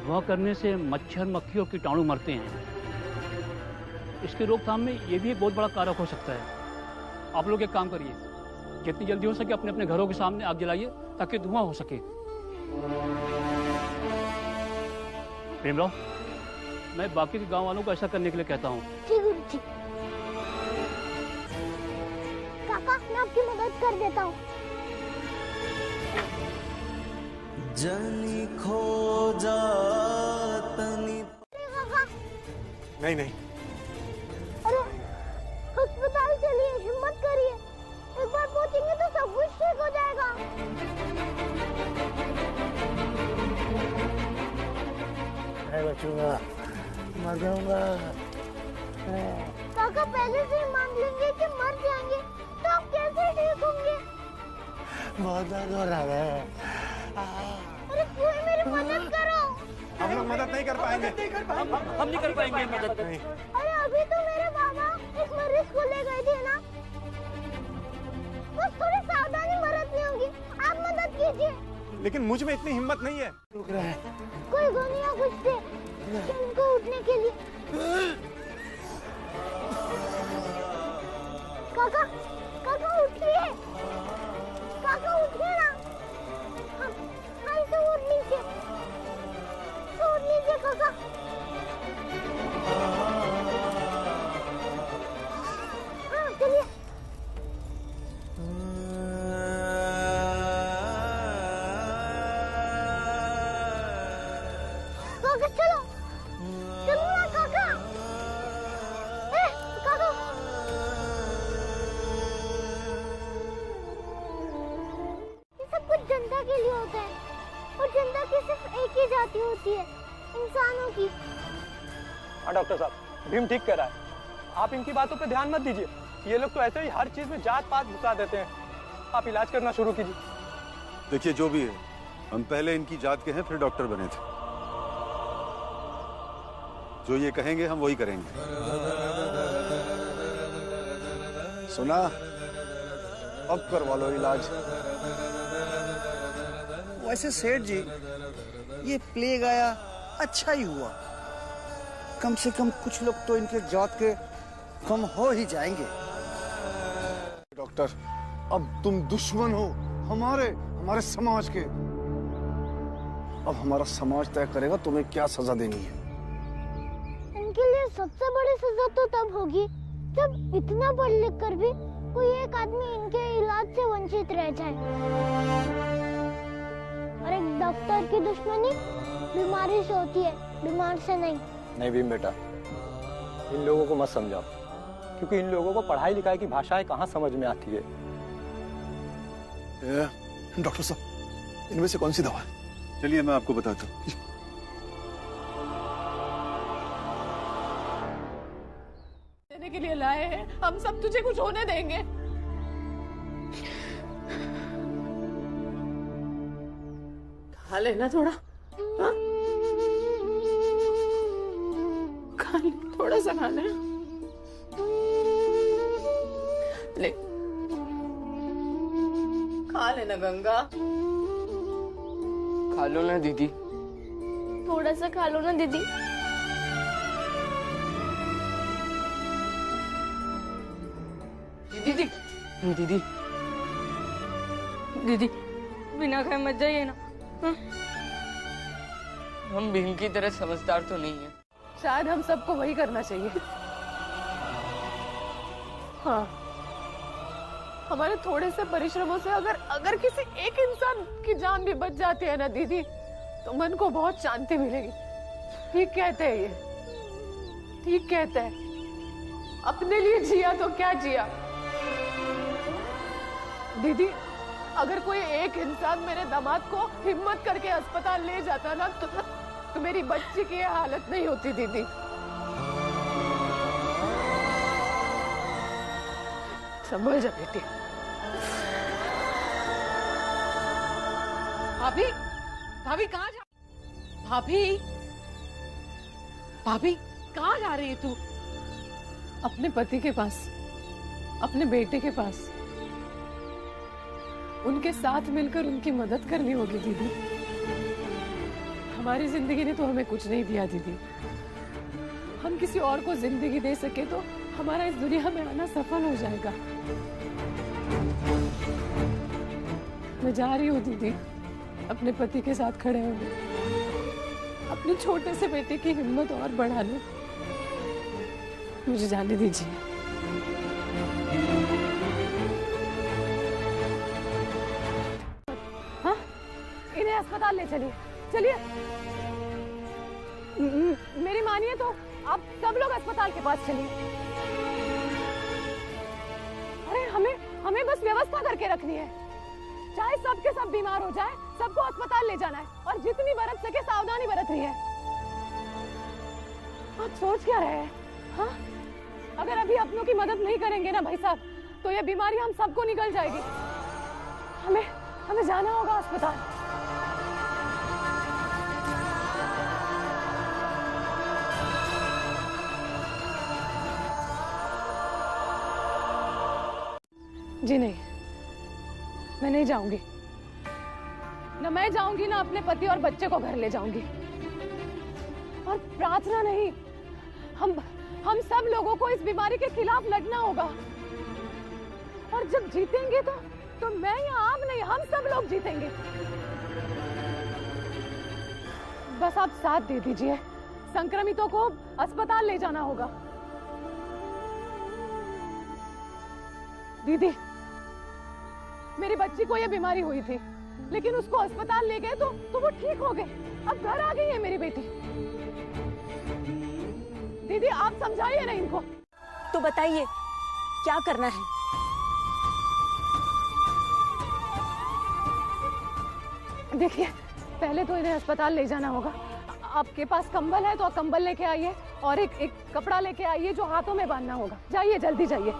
धुआं करने से मच्छर, मक्खी और कीटाणु मरते हैं। इसकी रोकथाम में ये भी एक बहुत बड़ा कारक हो सकता है। आप लोग एक काम करिए, जितनी जल्दी हो सके अपने अपने घरों के सामने आग जलाइए ताकि धुआं हो सके। प्रेमराव, मैं बाकी के गांव वालों को ऐसा करने के लिए कहता हूँ। ठीक। काका, मैं आपकी मदद कर देता हूँ। जनी खो जा तनी। नहीं। अरे अस्पताल चलिए, हिम्मत करिए, एक बार पहुंचेंगे तो सब कुछ ठीक हो जाएगा। मैं बचूंगा, मर जाऊंगा। काका पहले से ही मान लेंगे कि मर जाएंगे तो आप कैसे ठीक होंगे? बहुत दर्द हो रहा है। अरे कोई मेरी मदद करो। हम लोग मदद नहीं कर पाएंगे। हम नहीं कर पाएंगे मदद। नहीं। अरे अभी तो मेरे बाबा एक मरीज को ले गए थे ना, बस थोड़ी सावधानी बरतनी होगी। आप मदद कीजिए। लेकिन मुझ में इतनी हिम्मत नहीं है। रुक रहा है। कोई गोनिया कुछ दे इनको उठने के लिए। काका उठिए, काका उठिए ना। हाँ इसे उठ लीजिए, काका। हाँ चलिए। काका चलो ना काका। काका ये सब कुछ जनता के लिए होता है और जनता की सिर्फ एक ही जाति होती है, इंसानों की। हाँ डॉक्टर साहब, भीम ठीक कह रहा है। आप इनकी बातों पे ध्यान मत दीजिए। ये लोग तो ऐसे ही हर चीज में जात पात घुसा देते हैं। आप इलाज करना शुरू कीजिए। देखिए, जो भी है, हम पहले इनकी जात के हैं, फिर डॉक्टर बने थे। जो ये कहेंगे हम वही करेंगे। सुना? अब करवा लो इलाज। वैसे सेठ जी, ये प्लेग आया अच्छा ही हुआ। कम से कम कुछ लोग तो इनके जात के कम हो ही जाएंगे। डॉक्टर, अब तुम दुश्मन हो हमारे समाज के। अब हमारा समाज तय करेगा तुम्हें क्या सजा देनी है। इनके लिए सबसे बड़ी सजा तो तब होगी जब इतना पढ़ लिख कर भी कोई एक आदमी इनके इलाज से वंचित रह जाए। और एक डॉक्टर की दुश्मनी बीमारी से होती है, बीमार से नहीं। नहीं भीम बेटा, इन लोगों को मत समझाओ, क्योंकि इन लोगों को पढ़ाई लिखाई की भाषाएं कहाँ समझ में आती है। डॉक्टर साहब, इनमें से कौन सी दवा है? चलिए मैं आपको बताता हूँ। देने के लिए लाए हैं, हम सब तुझे कुछ होने देंगे? खा लेना थोड़ा, हाँ? खा ले, थोड़ा सा खा ले। ले खा लेना गंगा। खा लो ना दीदी। थोड़ा सा खा लो ना दीदी। दीदी दीदी दीदी, बिना खाए मत जाइए ना। हाँ? हम भीम की तरह समझदार तो नहीं है। शायद हम सबको वही करना चाहिए। हाँ, हमारे थोड़े से परिश्रमों से अगर किसी एक इंसान की जान भी बच जाती है ना दीदी, तो मन को बहुत शांति मिलेगी। ठीक कहते हैं ये, ठीक कहते हैं। अपने लिए जिया तो क्या जिया। दीदी, अगर कोई एक इंसान मेरे दामाद को हिम्मत करके अस्पताल ले जाता ना, तो मेरी बच्ची की यह हालत नहीं होती दीदी। संभल जा बेटी। भाभी, भाभी कहाँ जा? भाभी, भाभी कहाँ जा रही है तू? अपने पति के पास, अपने बेटे के पास। उनके साथ मिलकर उनकी मदद करनी होगी दीदी। हमारी जिंदगी ने तो हमें कुछ नहीं दिया दीदी। हम किसी और को जिंदगी दे सके तो हमारा इस दुनिया में आना सफल हो जाएगा। मैं जा रही हूँ दीदी अपने पति के साथ खड़े होने, अपने छोटे से बेटे की हिम्मत और बढ़ाने। मुझे जाने दीजिए। हाँ, इन्हें अस्पताल ले चलिए, चलिए। मेरी मानिए तो आप सब लोग अस्पताल के पास चलिए। अरे हमें बस व्यवस्था करके रखनी है, चाहे सबके सब बीमार हो जाए, सबको अस्पताल ले जाना है और जितनी बरत सके सावधानी बरतनी है। आप सोच क्या रहे हैं? हाँ, अगर अभी अपनों की मदद नहीं करेंगे ना भाई साहब, तो ये बीमारी हम सबको निकल जाएगी। हमें जाना होगा अस्पताल। जी नहीं, मैं नहीं जाऊंगी। ना मैं जाऊंगी ना अपने पति और बच्चे को घर ले जाऊंगी। और प्रार्थना नहीं, हम सब लोगों को इस बीमारी के खिलाफ लड़ना होगा। और जब जीतेंगे तो मैं या आप नहीं, हम सब लोग जीतेंगे। बस आप साथ दे दीजिए, संक्रमितों को अस्पताल ले जाना होगा। दीदी, मेरी बच्ची को यह बीमारी हुई थी, लेकिन उसको अस्पताल ले गए तो वो ठीक हो गए। अब घर आ गई है मेरी बेटी। दीदी, आप समझाइए ना इनको। तो बताइए क्या करना है? देखिए, पहले तो इन्हें अस्पताल ले जाना होगा। आपके पास कंबल है तो कंबल लेके आइए और एक कपड़ा लेके आइए जो हाथों में बांधना होगा। जाइए, जल्दी जाइए।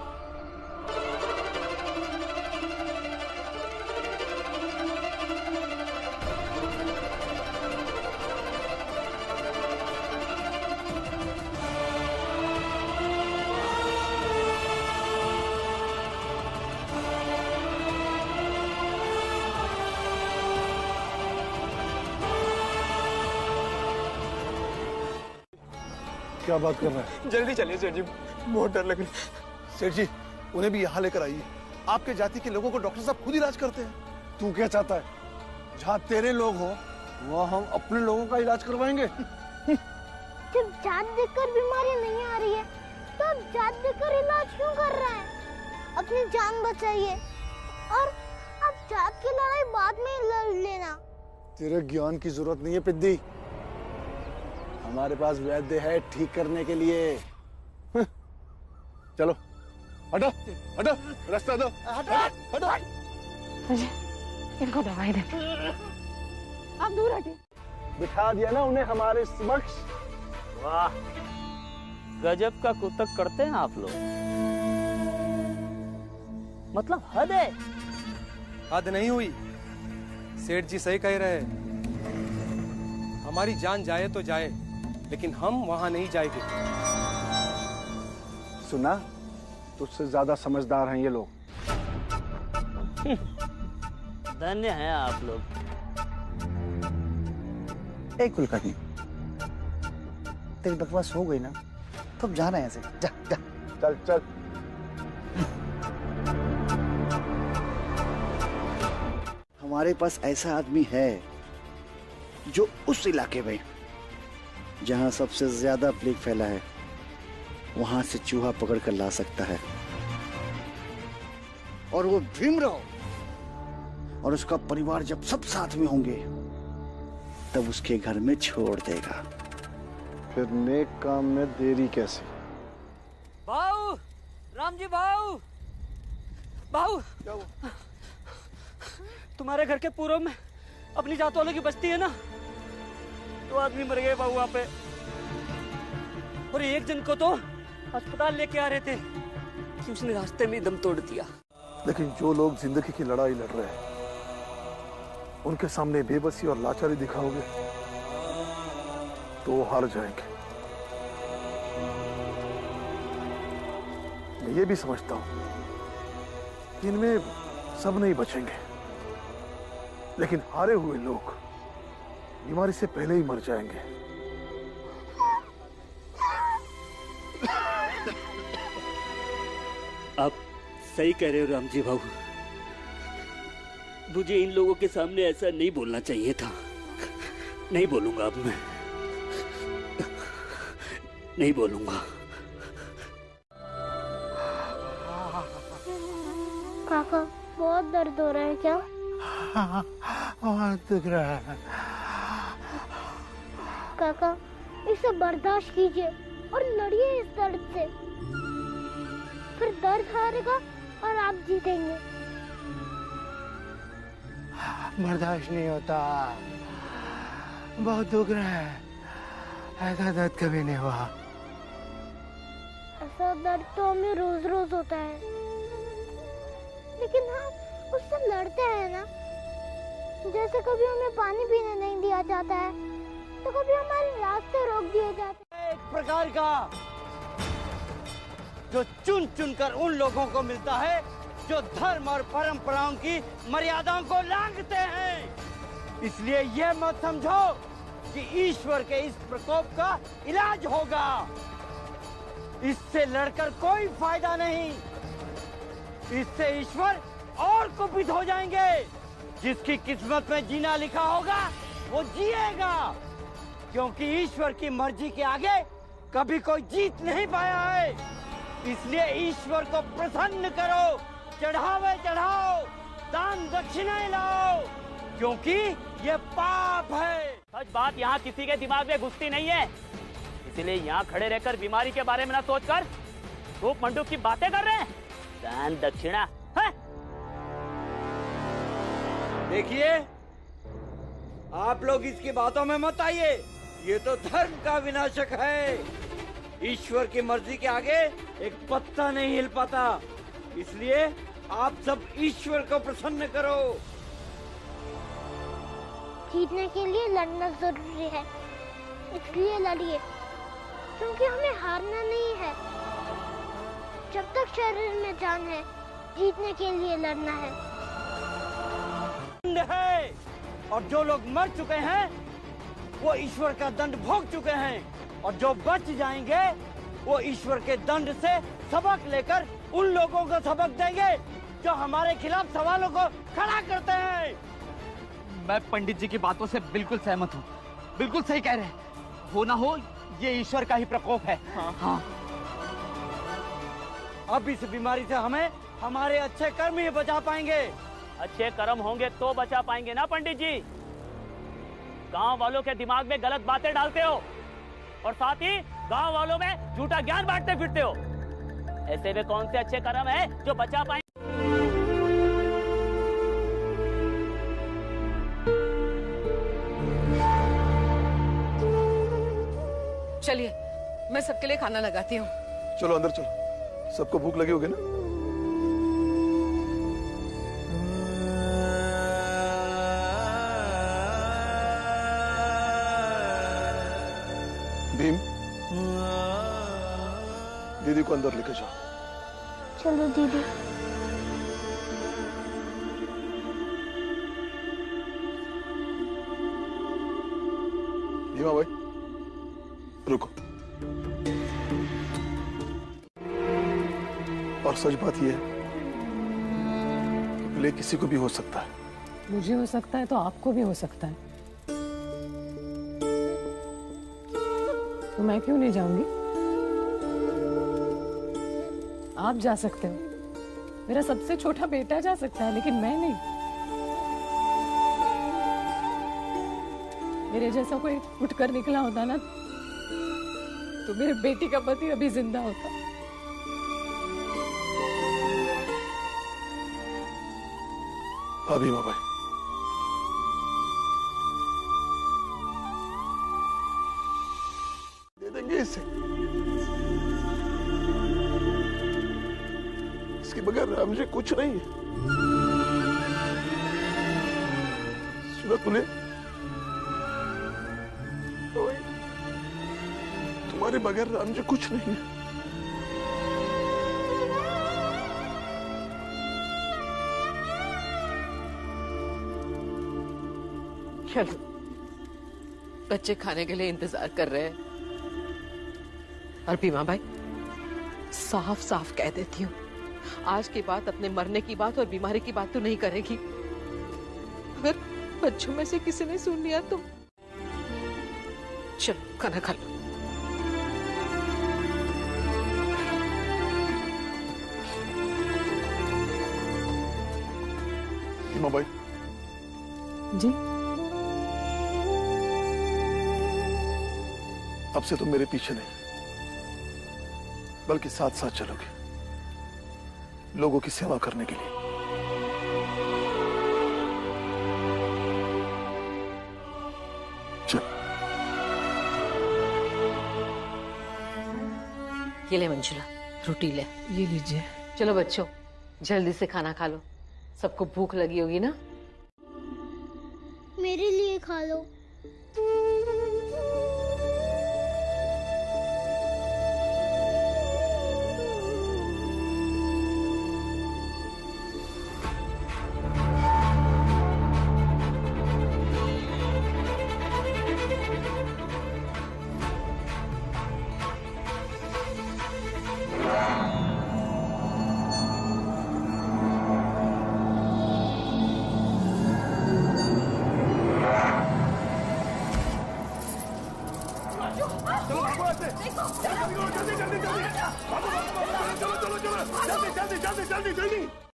क्या बात कर रहा है? जल्दी चलिए सेठ जी, बहुत डर लग रही है। सेठ जी, उन्हें भी यहाँ लेकर आइए। आपके जाति के लोगों को डॉक्टर साहब खुद इलाज करते हैं। तू क्या चाहता है? जहाँ तेरे लोग हो वहाँ हम अपने लोगों का इलाज करवाएंगे। जब जात देखकर बीमारी नहीं आ रही है तो अब जात देखकर इलाज क्यों कर रहे हैं? अपनी जान बचाइए और अब जात की लड़ाई बाद में लड़ लेना। तेरे ज्ञान की जरूरत नहीं है पिद्दी, हमारे पास वैद्य है ठीक करने के लिए। चलो हटो हटो, रास्ता दो, हटो। इनको दवाई दे। आप दूर हटिए। बिठा दिया ना उन्हें हमारे समक्ष। वाह, गजब का कुतक करते हैं आप लोग। मतलब हद है। हद नहीं हुई, सेठ जी सही कह रहे हैं। हमारी जान जाए तो जाए, लेकिन हम वहां नहीं जाएंगे। सुना, तुझसे ज्यादा समझदार हैं ये लोग। धन्य हैं आप लोग। एक कुलकर्णी, तेरी बकवास हो गई ना, तो अब जाना है ऐसे। जा जा, चल चल। हमारे पास ऐसा आदमी है जो उस इलाके में जहां सबसे ज्यादा प्लेग फैला है वहां से चूहा पकड़ कर ला सकता है। और वो भीमराव और उसका परिवार जब सब साथ में होंगे तब उसके घर में छोड़ देगा। फिर नेक काम में देरी कैसे? भाऊ, राम जी भाऊ, भाऊ, तुम्हारे घर के पूर्व में अपनी जात वालों की बस्ती है ना, 2 आदमी मर गए भाऊ वहां पे। और एक जन को तो अस्पताल लेके आ रहे थे कि उसने रास्ते में दम तोड़ दिया। लेकिन जो लोग जिंदगी की लड़ाई लड़ रहे हैं उनके सामने बेबसी और लाचारी दिखाओगे तो वो हार जाएंगे। मैं ये भी समझता हूं कि इनमें सब नहीं बचेंगे, लेकिन हारे हुए लोग बीमारी से पहले ही मर जाएंगे। आप सही कह रहे हो राम जी बाबू। मुझे इन लोगों के सामने ऐसा नहीं बोलना चाहिए था। नहीं बोलूंगा अब मैं, नहीं बोलूंगा। काका बहुत दर्द हो रहा है क्या? बहुत दुख रहा है। काका इसे बर्दाश्त कीजिए और लड़िए इस दर्द से, फिर दर्द हारेगा और आप जीतेंगे। बर्दाश्त नहीं होता, बहुत दुख रहा है। ऐसा दर्द कभी नहीं हुआ। ऐसा दर्द तो हमें रोज रोज होता है, लेकिन हम उससे लड़ते हैं ना। जैसे कभी हमें पानी पीने नहीं दिया जाता है, तो कभी हमारे रास्ते रोक दिए जाते हैं। एक प्रकार का जो चुन चुन कर उन लोगों को मिलता है जो धर्म और परंपराओं की मर्यादाओं को लांघते हैं। इसलिए यह मत समझो कि ईश्वर के इस प्रकोप का इलाज होगा। इससे लड़कर कोई फायदा नहीं। इससे ईश्वर और कुपित हो जाएंगे। जिसकी किस्मत में जीना लिखा होगा वो जिएगा, क्योंकि ईश्वर की मर्जी के आगे कभी कोई जीत नहीं पाया है। इसलिए ईश्वर को प्रसन्न करो, चढ़ावे चढ़ाओ, दान दक्षिणाएं लाओ, क्योंकि ये पाप है। सच बात यहाँ किसी के दिमाग में घुसती नहीं है, इसलिए यहाँ खड़े रहकर बीमारी के बारे में ना सोचकर धूप मंडूक की बातें कर रहे हैं। दान दक्षिणा है? देखिए, आप लोग इसकी बातों में मत आइए। ये तो धर्म का विनाशक है। ईश्वर की मर्जी के आगे एक पत्ता नहीं हिल पाता। इसलिए आप सब ईश्वर को प्रसन्न करो। जीतने के लिए लड़ना जरूरी है, इसलिए लड़िए, क्योंकि हमें हारना नहीं है। जब तक शरीर में जान है, जीतने के लिए लड़ना है। और जो लोग मर चुके हैं वो ईश्वर का दंड भोग चुके हैं, और जो बच जाएंगे वो ईश्वर के दंड से सबक लेकर उन लोगों को सबक देंगे जो हमारे खिलाफ सवालों को खड़ा करते हैं। मैं पंडित जी की बातों से बिल्कुल सहमत हूँ। बिल्कुल सही कह रहे हैं। हो ना हो ये ईश्वर का ही प्रकोप है। हाँ। अब इस बीमारी से हमें हमारे अच्छे कर्म ही बचा पाएंगे। अच्छे कर्म होंगे तो बचा पाएंगे ना पंडित जी। गांव वालों के दिमाग में गलत बातें डालते हो और साथ ही गांव वालों में झूठा ज्ञान बांटते फिरते हो। ऐसे में कौन से अच्छे कर्म है जो बचा पाएंगे? चलिए, मैं सबके लिए खाना लगाती हूँ। चलो अंदर चलो, सबको भूख लगी होगी ना। भीम, दीदी को अंदर लेके जाओ। चलो दीदी। भीमा भाई रुको। और सच बात यह है, प्ले किसी को भी हो सकता है। मुझे हो सकता है तो आपको भी हो सकता है। तो मैं क्यों नहीं जाऊंगी? आप जा सकते हो, मेरा सबसे छोटा बेटा जा सकता है, लेकिन मैं नहीं। मेरे जैसा कोई उठकर निकला होता ना तो मेरे बेटी का पति अभी जिंदा होता। अभी भाई दे देंगे इसे। इसके बगैर मुझे कुछ नहीं है। सुना तूने? तुम्हारे बगैर मुझे कुछ नहीं है। चलो बच्चे खाने के लिए इंतजार कर रहे हैं। और भीमा भाई, साफ साफ कह देती हूँ, आज की बात, अपने मरने की बात और बीमारी की बात तो नहीं करेगी। अगर बच्चों में से किसी ने सुन लिया तो चलो खाना खा लो। भाई जी, अब से तुम मेरे पीछे नहीं बल्कि साथ साथ चलोगे, लोगों की सेवा करने के लिए। चल। ये ले मंजुला, रोटी ले। ये लीजिए। चलो बच्चों, जल्दी से खाना खा लो, सबको भूख लगी होगी ना। मेरे लिए खा लो।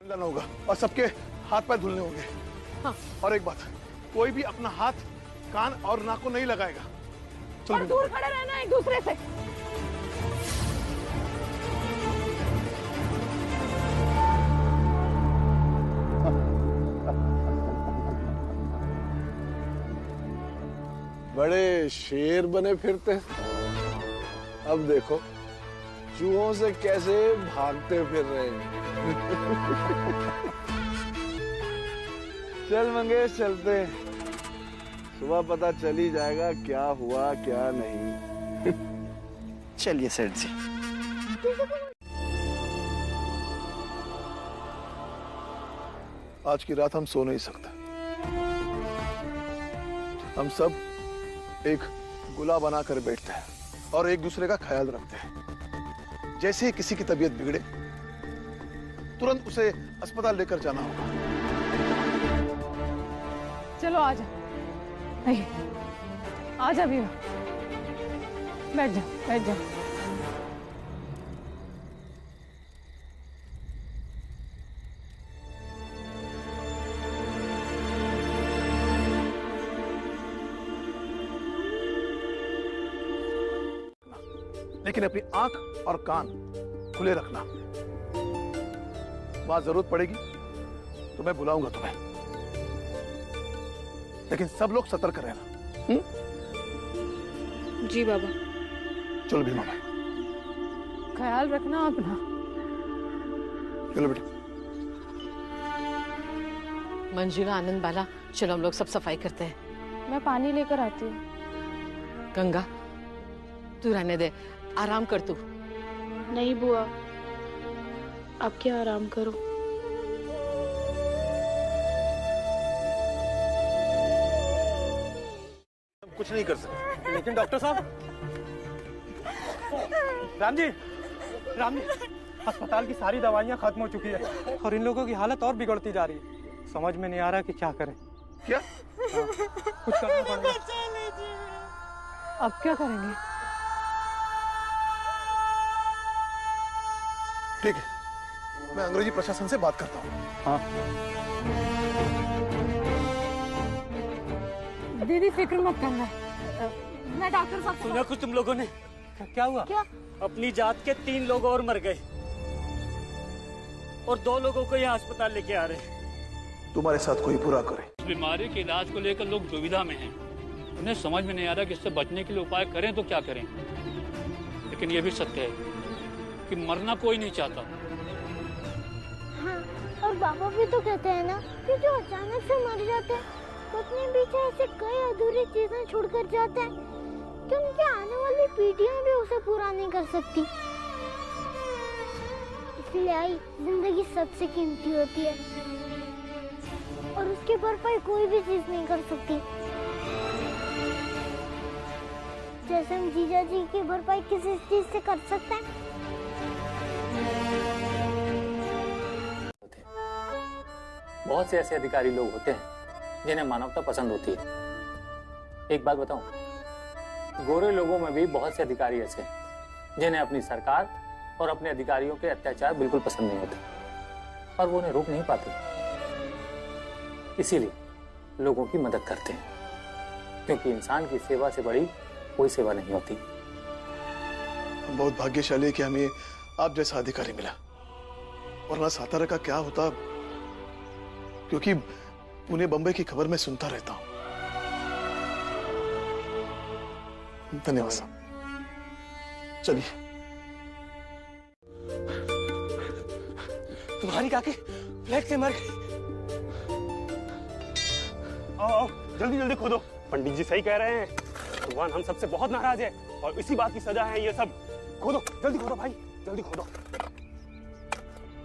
ना होगा और सबके हाथ पैर धुलने होंगे। हाँ। और एक बात, कोई भी अपना हाथ कान और नाक को नहीं लगाएगा। और दूर खड़े रहना एक दूसरे से। बड़े शेर बने फिरते, अब देखो चूहों से कैसे भागते फिर रहे हैं। चल मंगेश, चलते, सुबह पता चल ही जाएगा क्या हुआ क्या नहीं। चलिए सेठ जी। आज की रात हम सो नहीं सकते। हम सब एक गुला बनाकर बैठते हैं और एक दूसरे का ख्याल रखते हैं। जैसे ही किसी की तबीयत बिगड़े तुरंत उसे अस्पताल लेकर जाना होगा। चलो आजा, आजा भीमा, बैठ जा, बैठ जा। लेकिन अपनी आंख और कान खुले रखना। वहां जरूरत पड़ेगी तो मैं बुलाऊंगा तुम्हें, लेकिन सब लोग सतर्क रहना। जी बाबा। चलो भीमा भाई, ख्याल रखना अपना। चलो बेटा। मंजुला, आनंद बाला, चलो हम लोग सब सफाई करते हैं। मैं पानी लेकर आती हूँ। गंगा, तू रहने दे, आराम कर तू। नहीं बुआ, अब क्या आराम करो। हम कुछ नहीं कर सकते। लेकिन डॉक्टर साहब, राम जी, अस्पताल की सारी दवाइयाँ खत्म हो चुकी है और इन लोगों की हालत और बिगड़ती जा रही है। समझ में नहीं आ रहा कि क्या करें। क्या? कुछ करना पड़ेगा। अब क्या करेंगे? ठीक है, मैं अंग्रेजी प्रशासन से बात करता हूँ। हाँ। दीदी फिक्र मत करना, मैं डॉक्टर साहब। सुना कुछ तुम लोगों ने? क्या हुआ? क्या? अपनी जात के 3 लोग और मर गए और 2 लोगों को यहाँ अस्पताल लेके आ रहे हैं। तुम्हारे साथ कोई बुरा करे। इस बीमारी के इलाज को लेकर लोग दुविधा में हैं। उन्हें समझ में नहीं आ रहा कि इससे बचने के लिए उपाय करें तो क्या करें। लेकिन ये भी सत्य है कि मरना कोई नहीं चाहता। हाँ, और बाबा भी तो कहते हैं ना कि जो अचानक से मर जाते हैं वो अपने पीछे ऐसे कई अधूरी चीजें छोड़कर जाते हैं कि उनकी आने वाली पीढ़ियां भी उसे पूरा नहीं कर सकती। इसलिए आई जिंदगी सबसे कीमती होती है और उसकी भरपाई कोई भी चीज नहीं कर सकती। जैसे हम जीजा जी की भरपाई किसी चीज से कर सकते हैं। बहुत से ऐसे अधिकारी लोग होते हैं जिन्हें मानवता पसंद होती है। एक बात बताऊं, गोरे लोगों में भी बहुत से अधिकारी ऐसे हैं जिन्हें अपनी सरकार और अपने अधिकारियों के अत्याचार बिल्कुल पसंद नहीं होते और वो उन्हें रोक नहीं पाते, इसीलिए लोगों की मदद करते हैं, क्योंकि इंसान की सेवा से बड़ी कोई सेवा नहीं होती। हम बहुत भाग्यशाली है कि हमें आप जैसा अधिकारी मिला, वरना सातारा का क्या होता, क्योंकि पुणे बंबई की खबर मैं सुनता रहता हूं। धन्यवाद साहब। चलिए। तुम्हारी काकी फ्लैट से मर गई। आओ जल्दी जल्दी खोदो। पंडित जी सही कह रहे हैं, भगवान हम सबसे बहुत नाराज है और इसी बात की सजा है ये सब। खोदो जल्दी खोदो भाई, जल्दी खोदो।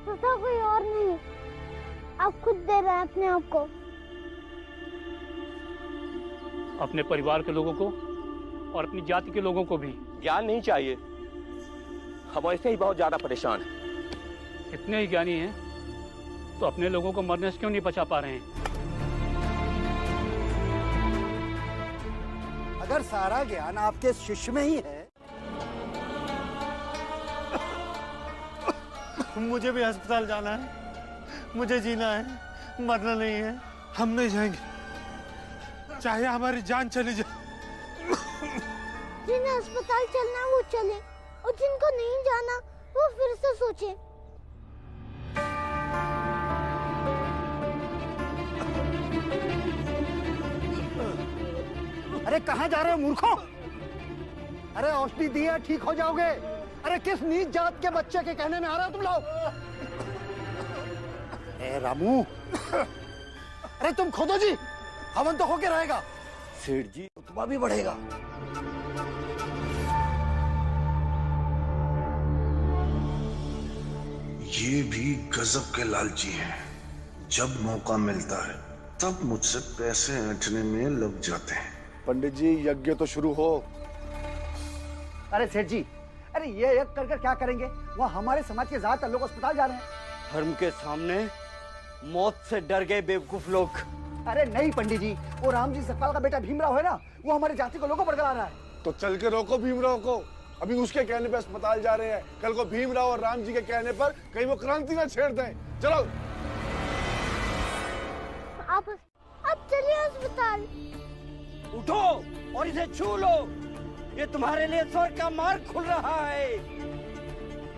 सजा कोई और नहीं, आप खुद दे रहे हैं अपने आप को। अपने परिवार के लोगों को और अपनी जाति के लोगों को भी ज्ञान नहीं चाहिए, हम ऐसे ही बहुत ज्यादा परेशान हैं। इतने ही ज्ञानी हैं तो अपने लोगों को मरने से क्यों नहीं बचा पा रहे हैं? अगर सारा ज्ञान आपके शिष्य में ही है। मुझे भी अस्पताल जाना है, मुझे जीना है, मरना नहीं है। हम नहीं जाएंगे, चाहे हमारी जान चली जाए। जिन्हें अस्पताल चलना है वो चले, और जिनको नहीं जाना वो फिर से सोचे। अरे कहाँ जा रहे हो मूर्खों? अरे औषधि दी है, ठीक हो जाओगे। अरे किस नीच जात के बच्चे के कहने में आ रहे हो तुम लोग? ए रामू, अरे तुम खोदो जी, हवन तो होके रहेगा। सेठ जी रुतबा भी बढ़ेगा। ये भी गजब के लालची हैं। जब मौका मिलता है तब मुझसे पैसे ऐंठने में लग जाते हैं। पंडित जी यज्ञ तो शुरू हो। अरे सेठ जी, अरे ये यज्ञ कर क्या करेंगे? वो हमारे समाज के ज्यादातर लोग अस्पताल जा रहे हैं। धर्म के सामने मौत से डर गए बेवकूफ लोग। अरे नहीं पंडित जी, वो राम जी सतपाल का बेटा भीमराव है ना, वो हमारे जाति को लोगों पर गला रहा है। तो चल के रोको भीमराव को। अभी उसके कहने पे अस्पताल जा रहे हैं, कल को भीमराव और राम जी के कहने पर कहीं वो क्रांति ना छेड़ दें। चलो आप चलिए अस्पताल। उठो और इसे छू लो, ये तुम्हारे लिए स्वर्ग का मार्ग खुल रहा है।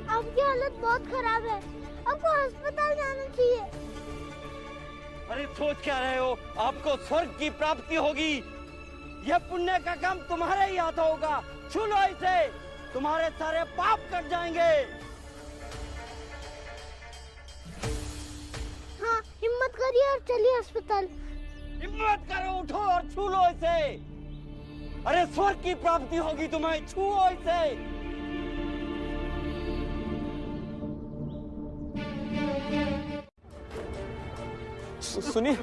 आपकी हालत बहुत खराब है, आपको अस्पताल जाना चाहिए। अरे सोच क्या रहे हो? आपको स्वर्ग की प्राप्ति होगी। यह पुण्य का काम तुम्हारे ही हाथ होगा। छू लो इसे, तुम्हारे सारे पाप कट जाएंगे। हाँ, हिम्मत करिए और चलिए अस्पताल। हिम्मत करो, उठो और छू लो इसे। अरे स्वर्ग की प्राप्ति होगी तुम्हें, छुओ इसे। सुनिए,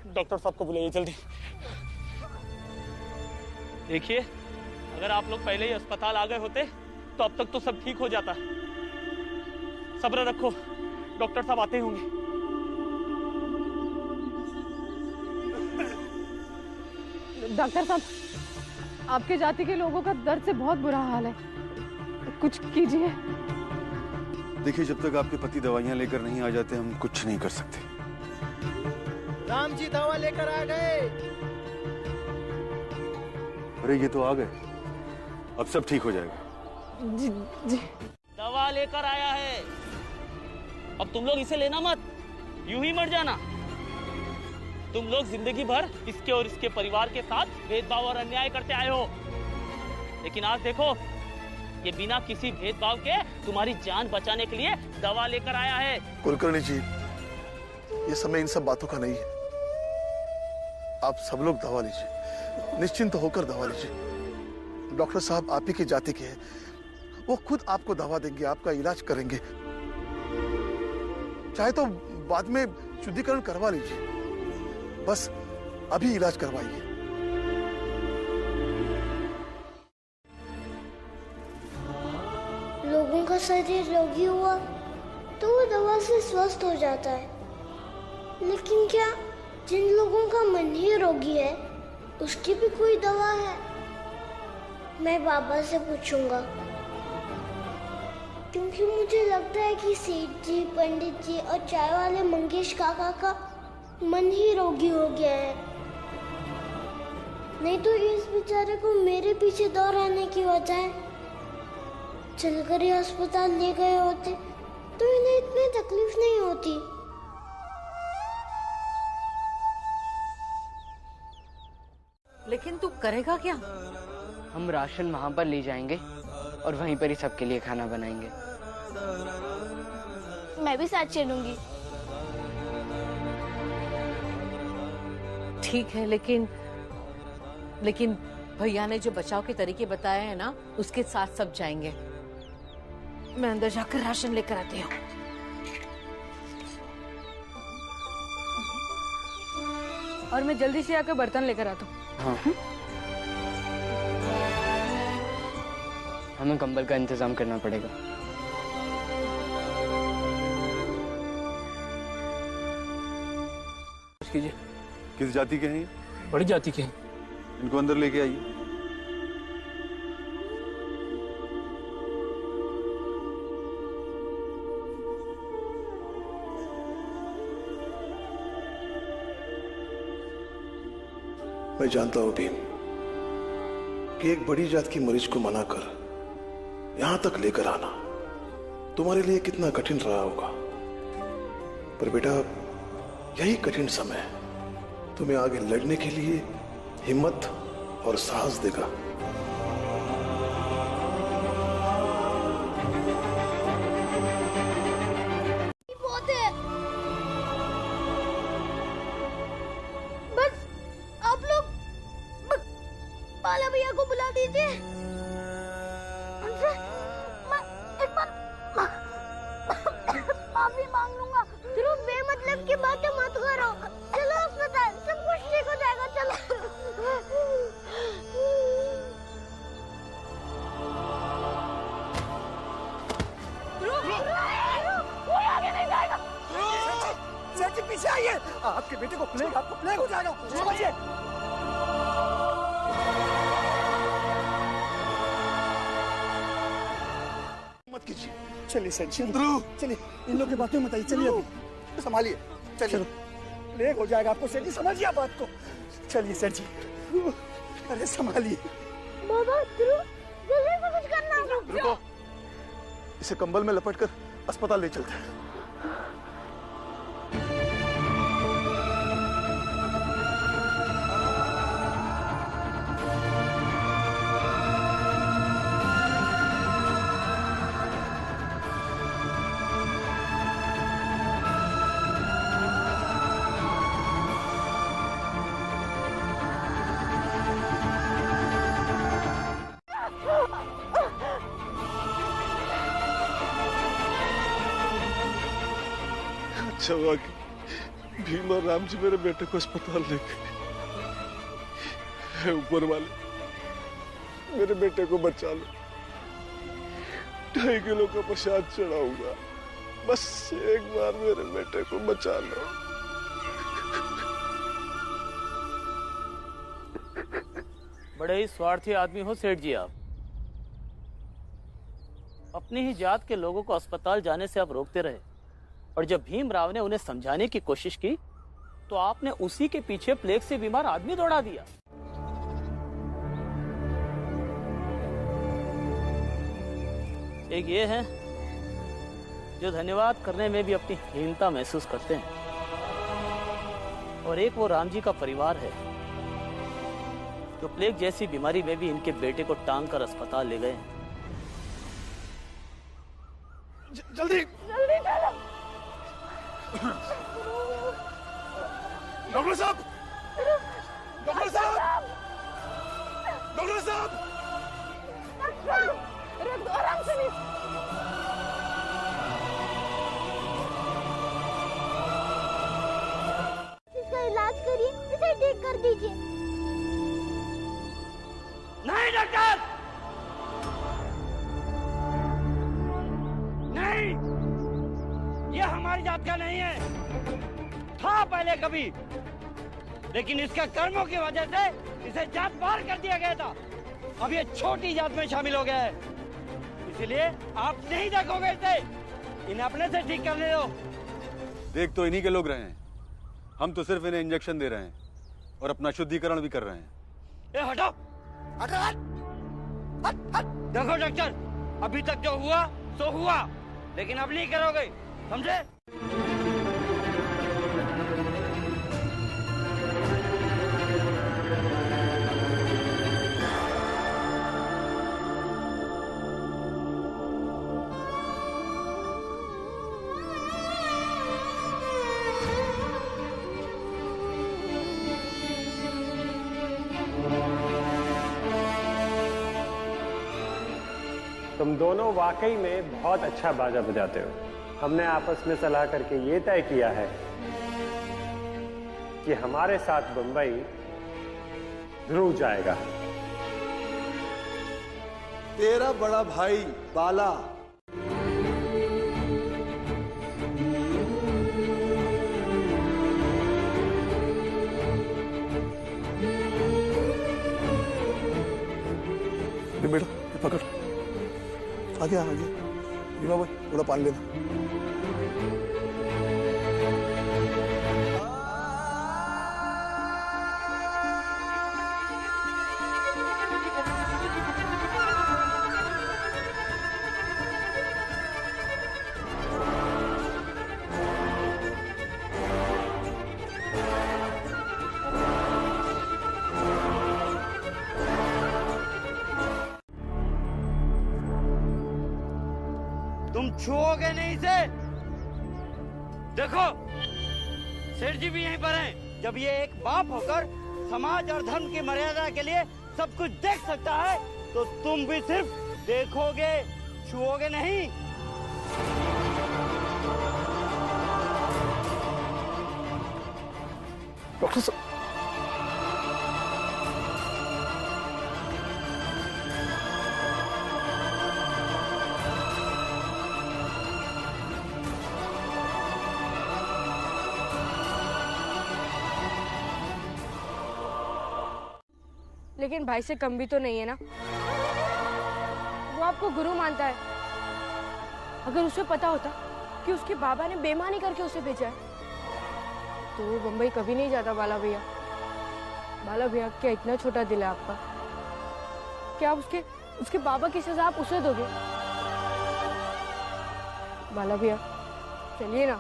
डॉक्टर साहब को बुलाइए जल्दी। देखिए, अगर आप लोग पहले ही अस्पताल आ गए होते तो अब तक तो सब ठीक हो जाता। सब्र रखो, डॉक्टर साहब आते ही होंगे। डॉक्टर साहब, आपके जाति के लोगों का दर्द से बहुत बुरा हाल है, कुछ कीजिए। देखिए, जब तक आपके पति दवाइयां लेकर नहीं आ जाते हम कुछ नहीं कर सकते। राम जी दवा लेकर आ गए। अरे ये तो आ गए, अब सब ठीक हो जाएगा। जी जी। दवा लेकर आया है, अब तुम लोग इसे लेना मत, यूं ही मर जाना। तुम लोग जिंदगी भर इसके और इसके परिवार के साथ भेदभाव और अन्याय करते आए हो, लेकिन आज देखो, ये बिना किसी भेदभाव के तुम्हारी जान बचाने के लिए दवा लेकर आया है। कुलकर्णी जी, ये समय इन सब बातों का नहीं है। आप सब लोग दवा लीजिए, निश्चिंत होकर दवा लीजिए। डॉक्टर साहब आप ही की जाति के हैं, वो खुद आपको दवा देंगे, आपका इलाज करेंगे। चाहे तो बाद में शुद्धिकरण करवा लीजिए, बस अभी इलाज करवाइए। शरीर रोगी हुआ तो वो दवा से स्वस्थ हो जाता है, लेकिन क्या जिन लोगों का मन ही रोगी है उसकी भी कोई दवा है? मैं बाबा से पूछूंगा, क्योंकि मुझे लगता है कि सेठ जी, पंडित जी और चाय वाले मंगेश काका का मन ही रोगी हो गया है। नहीं तो इस बेचारे को मेरे पीछे दौड़ाने की वजह चलकर ही अस्पताल ले गए होते तो इन्हें इतनी तकलीफ नहीं होती। लेकिन तू करेगा क्या? हम राशन वहां पर ले जाएंगे और वहीं पर ही सबके लिए खाना बनाएंगे। मैं भी साथ चलूंगी। ठीक है, लेकिन भैया ने जो बचाव के तरीके बताए हैं ना, उसके साथ सब जाएंगे। मैं अंदर जाकर राशन लेकर आती हूँ। और मैं जल्दी से आकर बर्तन लेकर आता हूँ। हाँ। हमें कंबल का इंतजाम करना पड़ेगा। कीजिए। किस जाति के हैं ये? बड़ी जाति के हैं। इनको अंदर लेके आइए। मैं जानता हूं भीम कि एक बड़ी जात की मरीज को मनाकर यहां तक लेकर आना तुम्हारे लिए कितना कठिन रहा होगा, पर बेटा यही कठिन समय तुम्हें आगे लड़ने के लिए हिम्मत और साहस देगा। बहुत है। बस आप लोग बाला भैया को बुला दीजिए। उनसे मैं एक बार माफी मांग लूंगा। सिर्फ बेमतलब की बातें मत करो। चलो अस्पताल, सब कुछ ठीक हो जाएगा। चलो। कोई आगे नहीं जाएगा। सेठ जी पीछे आइए, आपके बेटे को प्लेग, आपको प्लेग हो जाएगा, समझिए। मत कीजिए। चलिए सेठ जी, चलिए, इन लोगों की बातें मत आइए। चलिए अभी संभालिए, चलिए। प्लेग हो जाएगा आपको सेठ जी, समझिए आप बात को। चलिए सेठ जी, अरे संभालिए। बाबा जल्दी से कुछ करना। रुको, इसे कंबल में लपेटकर अस्पताल ले चलते हैं। अच्छा हुआ कि भीम और राम जी मेरे बेटे को अस्पताल ले गए। ऊपर वाले मेरे बेटे को बचा लो। 2.5 किलो का प्रसाद चढ़ाऊंगा, बस एक बार मेरे बेटे को बचा लो। बड़े ही स्वार्थी आदमी हो सेठ जी आप। अपनी ही जात के लोगों को अस्पताल जाने से आप रोकते रहे, और जब भीमराव ने उन्हें समझाने की कोशिश की तो आपने उसी के पीछे प्लेग से बीमार आदमी दौड़ा दिया। एक ये है जो धन्यवाद करने में भी अपनी हीनता महसूस करते हैं, और एक वो राम जी का परिवार है जो प्लेग जैसी बीमारी में भी इनके बेटे को टांग कर अस्पताल ले गए। जल्दी चलो। डॉक्टर साहब, डॉक्टर साहब, डॉक्टर साहब, आराम से। इसका इलाज करिए, इसे ठीक कर दीजिए। नहीं डॉक्टर, जात का नहीं है, था पहले कभी, लेकिन इसके कर्मों की वजह से इसे जात पार कर दिया गया था। अब ये छोटी जात में शामिल हो गया है, इसलिए आप नहीं देखोगे इसे। इन्हें अपने से ठीक करने दो। देख तो इन्हीं के लोग रहे हैं, हम तो सिर्फ इन्हें इंजेक्शन दे रहे हैं और अपना शुद्धिकरण भी कर रहे हैं। ए हटो, हट हट हट हट। देखो डॉक्टर, अभी तक जो हुआ सो हुआ, लेकिन अब नहीं करोगे, समझे? तुम दोनों वाकई में बहुत अच्छा बाजा बजाते हो। हमने आपस में सलाह करके ये तय किया है कि हमारे साथ बंबई ध्रुव जाएगा। तेरा बड़ा भाई बाला बेटा पकड़, आगे आगे भीमा भाई थोड़ा पानी लेना। तुम छुओगे नहीं इसे। देखो, सेठ जी भी यहीं पर हैं। जब ये एक बाप होकर समाज और धर्म की मर्यादा के लिए सब कुछ देख सकता है, तो तुम भी सिर्फ देखोगे, छुओगे नहीं। डॉक्टर साहब, लेकिन भाई से कम भी तो नहीं है ना। वो आपको गुरु मानता है। अगर उसे पता होता कि उसके बाबा ने बेईमानी करके उसे भेजा है, तो वो बम्बई कभी नहीं जाता। बाला भैया, बाला भैया, क्या इतना छोटा दिल है आपका? क्या आप उसके बाबा की सजा आप उसे दोगे? बाला भैया चलिए ना,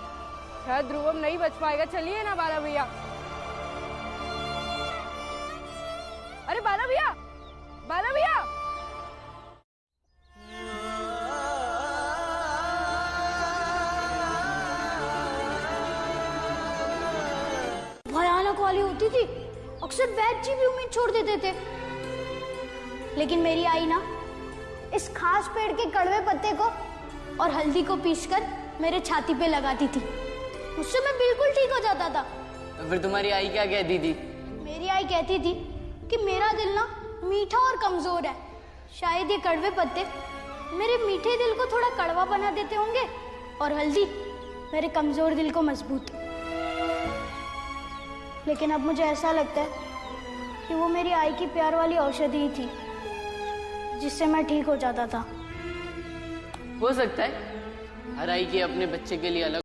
शायद ध्रुवम नहीं बच पाएगा। चलिए ना बाला भैया। अरे बाला भैया, बाला भैया! भयानक वाली होती थी। अक्सर वैद्य जी भी उम्मीद छोड़ देते थे, लेकिन मेरी आई ना इस खास पेड़ के कड़वे पत्ते को और हल्दी को पीसकर मेरे छाती पे लगाती थी। उससे मैं बिल्कुल ठीक हो जाता था। तो फिर तुम्हारी आई क्या कहती थी? मेरी आई कहती थी कि मेरा दिल ना मीठा और कमजोर है। शायद ये कड़वे पत्ते मेरे मीठे दिल को थोड़ा कड़वा बना देते होंगे, और हल्दी मेरे कमजोर दिल को मजबूत। लेकिन अब मुझे ऐसा लगता है कि वो मेरी आई की प्यार वाली औषधि ही थी, जिससे मैं ठीक हो जाता था। हो सकता है हर आई के अपने बच्चे के लिए अलग